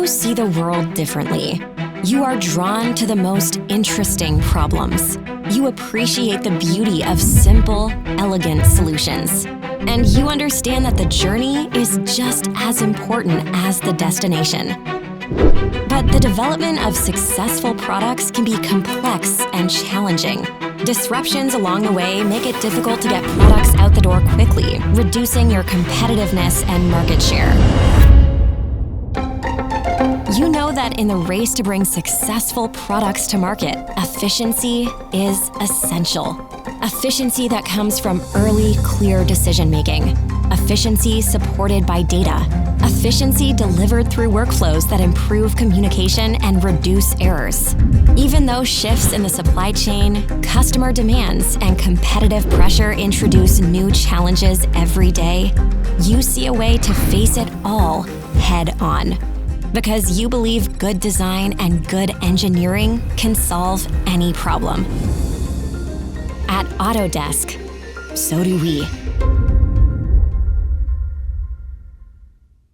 You see the world differently. You are drawn to the most interesting problems. You appreciate the beauty of simple, elegant solutions. And you understand that the journey is just as important as the destination. But the development of successful products can be complex and challenging. Disruptions along the way make it difficult to get products out the door quickly, reducing your competitiveness and market share. You know that in the race to bring successful products to market, efficiency is essential. Efficiency that comes from early, clear decision-making. Efficiency supported by data. Efficiency delivered through workflows that improve communication and reduce errors. Even though shifts in the supply chain, customer demands, and competitive pressure introduce new challenges every day, you see a way to face it all head-on. Because you believe good design and good engineering can solve any problem. At Autodesk, so do we.